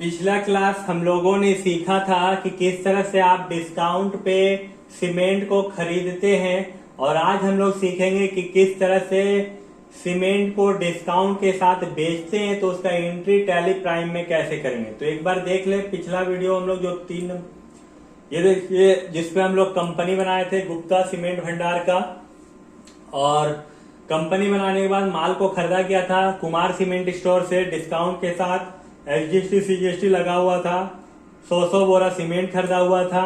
पिछला क्लास हम लोगों ने सीखा था कि किस तरह से आप डिस्काउंट पे सीमेंट को खरीदते हैं और आज हम लोग सीखेंगे कि किस तरह से सीमेंट को डिस्काउंट के साथ बेचते हैं तो उसका एंट्री टैली प्राइम में कैसे करेंगे। तो एक बार देख ले पिछला वीडियो हम लोग जो ये देखिए जिसपे हम लोग कंपनी बनाए थे गुप्ता सीमेंट भंडार का, और कंपनी बनाने के बाद माल को खरीदा गया था कुमार सीमेंट स्टोर से डिस्काउंट के साथ। एसजीएसटी सीजीएसटी लगा हुआ था, 100 बोरा सीमेंट खरीदा हुआ था,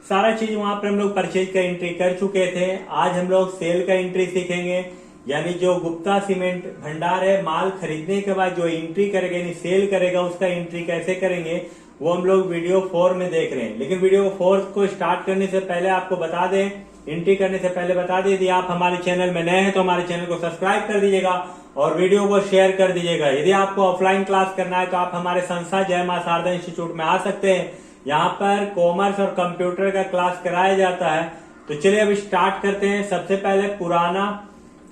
सारा चीज वहां पर हम लोग परचेज का एंट्री कर चुके थे। आज हम लोग सेल का एंट्री सीखेंगे, यानी जो गुप्ता सीमेंट भंडार है माल खरीदने के बाद जो एंट्री करेगा यानी सेल करेगा उसका एंट्री कैसे करेंगे वो हम लोग वीडियो 4 में देख रहे हैं। लेकिन वीडियो 4 को स्टार्ट करने से पहले आपको बता दें, एंट्री करने से पहले बता दें, यदि आप हमारे चैनल में नए हैं तो हमारे चैनल को सब्सक्राइब कर दीजिएगा और वीडियो को शेयर कर दीजिएगा। यदि आपको ऑफलाइन क्लास करना है तो आप हमारे संस्था जय मां शारदा इंस्टीट्यूट में आ सकते हैं। यहाँ पर कॉमर्स और कंप्यूटर का क्लास कराया जाता है। तो चलिए अब स्टार्ट करते हैं। सबसे पहले पुराना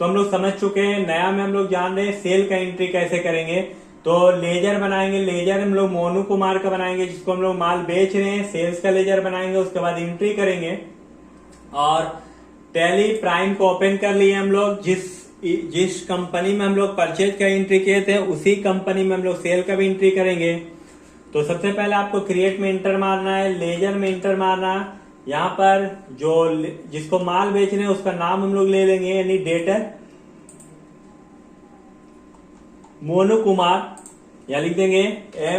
तो हम लोग समझ चुके हैं, नया में हम लोग जान रहे हैं सेल का एंट्री कैसे करेंगे। तो लेजर बनाएंगे, लेजर हम लोग मोनू कुमार का बनाएंगे जिसको हम लोग माल बेच रहे हैं, सेल्स का लेजर बनाएंगे, उसके बाद एंट्री करेंगे। और टैली प्राइम को ओपन कर लिए हम लोग, जिस कंपनी में हम लोग परचेज का एंट्री किए थे उसी कंपनी में हम लोग सेल का भी एंट्री करेंगे। तो सबसे पहले आपको क्रिएट में इंटर मारना है, लेजर में इंटर मारना है। यहाँ पर जो जिसको माल बेच रहे हैं उसका नाम हम लोग ले लेंगे, यानी डेटर मोनू कुमार, या लिख देंगे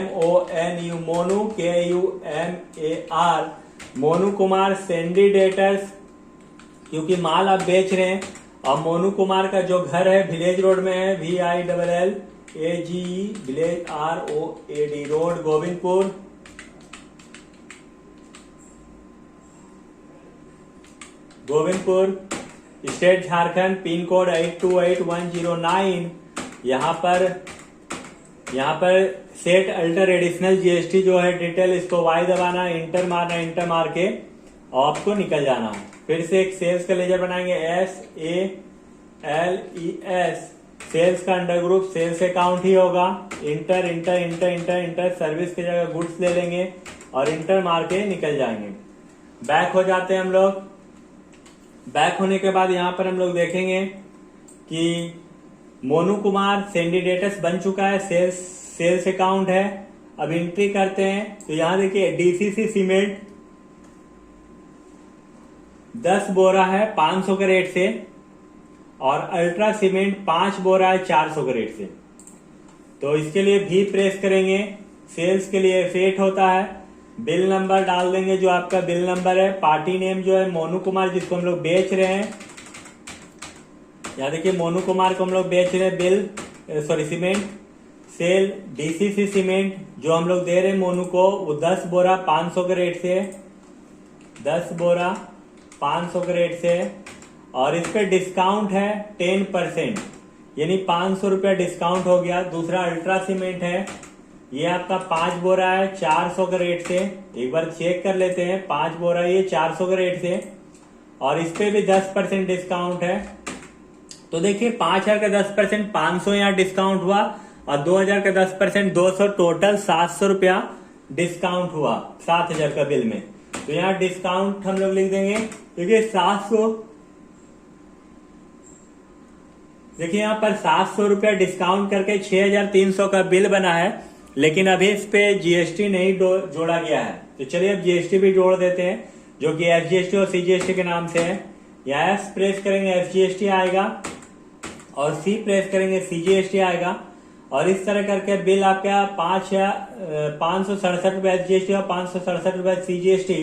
MONU Monu KUMAR Monu Kumar sandy debtors, क्योंकि माल आप बेच रहे हैं। और मोनू कुमार का जो घर है विलेज रोड में है, VILLAGE village ROAD road Govindpur state Jharkhand, pin code 828109। यहाँ पर सेट अल्टर एडिशनल GST जो है डिटेल, इसको Y दबाना, इंटर मारना, इंटर मार के आपको निकल जाना है। फिर से एक सेल्स का लेजर बनाएंगे, SALES सेल्स का अंडर ग्रुप सेल्स अकाउंट ही होगा। Inter inter inter inter inter service की जगह गुड्स ले लेंगे और इंटर मार के निकल जाएंगे। बैक हो जाते हैं हम लोग। बैक होने के बाद यहाँ पर हम लोग देखेंगे कि मोनू कुमार सेंडिडेटस बन चुका है, सेल्स अकाउंट है। अब एंट्री करते हैं तो यहाँ देखिए DCC सीमेंट 10 बोरा है 500 के रेट से, और अल्ट्रा सीमेंट 5 बोरा है 400 के रेट से। तो इसके लिए भी प्रेस करेंगे। सेल्स के लिए F8 होता है, बिल नंबर डाल देंगे जो आपका बिल नंबर है। पार्टी नेम जो है मोनू कुमार जिसको हम लोग बेच रहे हैं, यहाँ देखिए मोनू कुमार को हम लोग बेच रहे हैं सीमेंट। सेल DCC सीमेंट जो हम लोग दे रहे हैं मोनू को वो 10 बोरा 500 के रेट से, 10 बोरा 500 के रेट से। और इस पे डिस्काउंट है 10%, यानी 500 रुपया डिस्काउंट हो गया। दूसरा अल्ट्रा सीमेंट है, ये आपका 5 बोरा है 400 के रेट से। एक बार चेक कर लेते हैं, 5 बोरा ये 400 के रेट से, और इस पे भी 10% डिस्काउंट है। तो देखिए 5000 का 10% 500 यहाँ डिस्काउंट हुआ, और 2000 का 10% 200, टोटल 700 रुपया डिस्काउंट हुआ 7000 का बिल में। तो यहाँ डिस्काउंट हम लोग लिख देंगे, देखिए 700, देखिए यहाँ पर 700 रुपया डिस्काउंट करके 6300 का बिल बना है। लेकिन अभी इस पे GST नहीं जोड़ा गया है, तो चलिए अब GST भी जोड़ देते हैं जो कि SGST और CGST के नाम से है। यहाँ S प्रेस करेंगे SGST आएगा, और C प्रेस करेंगे CGST आएगा। और इस तरह करके बिल आपका 567 रुपए SGST और 567 रुपए CGST,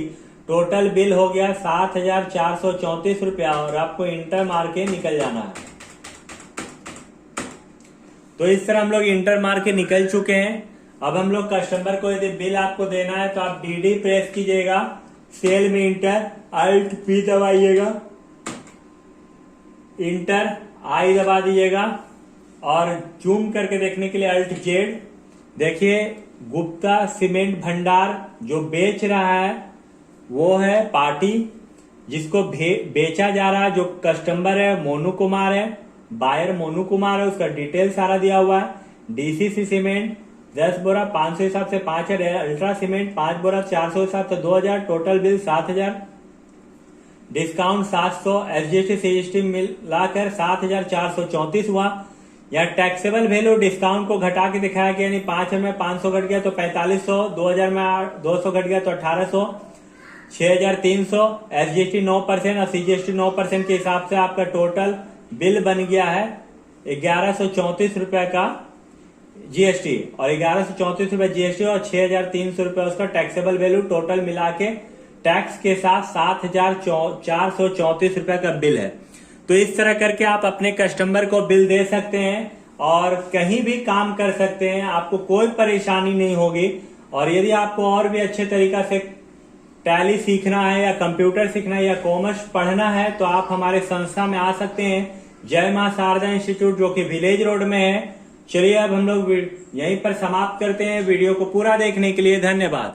टोटल बिल हो गया 7434 रुपया, और आपको इंटर मार के निकल जाना है। तो इस तरह हम लोग इंटर मार के निकल चुके हैं। अब हम लोग कस्टमर को यदि बिल आपको देना है तो आप DD प्रेस कीजिएगा, सेल में इंटर, Alt P दबाइएगा, इंटर I दबा दीजिएगा, और जूम करके देखने के लिए Alt Z। देखिए गुप्ता सीमेंट भंडार जो बेच रहा है वो है पार्टी, जिसको बेचा जा रहा है जो कस्टमर है मोनू कुमार है, बायर मोनू कुमार है, उसका डिटेल सारा दिया हुआ है। DCC सीमेंट 10 बोरा 500 हिसाब से 5,000, अल्ट्रा सीमेंट 5 बोरा 400 हिसाब से 2,000, total bill 7,000, discount 700, SGST CGST मिलाकर 7,434 हुआ। या टैक्सेबल वैल्यू डिस्काउंट को घटा के दिखाया कि यानी 5,000 में 500 घट गया तो 4500, 2,000 में 200 घट गया तो 1,800, 6,300, एसजीएसटी 9% और सीजीएसटी 9% के हिसाब से आपका टोटल बिल बन गया है 1,134 रुपए का जीएसटी, और 1,134 रुपए जीएसटी और 6,300 रुपए उसका टैक्सेबल वैल्यू, टोटल मिला के टैक्स के साथ 7,434 रुपए का बिल है। तो इस तरह करके आप अपने कस्टमर को बिल दे सकते हैं और कहीं भी काम कर सकते हैं, आपको कोई परेशानी नहीं होगी। और यदि आपको और भी अच्छे तरीका से टैली सीखना है या कंप्यूटर सीखना है या कॉमर्स पढ़ना है तो आप हमारे संस्था में आ सकते हैं, जय मां शारदा इंस्टीट्यूट, जो कि विलेज रोड में है। चलिए अब हम लोग यहीं पर समाप्त करते हैं। वीडियो को पूरा देखने के लिए धन्यवाद।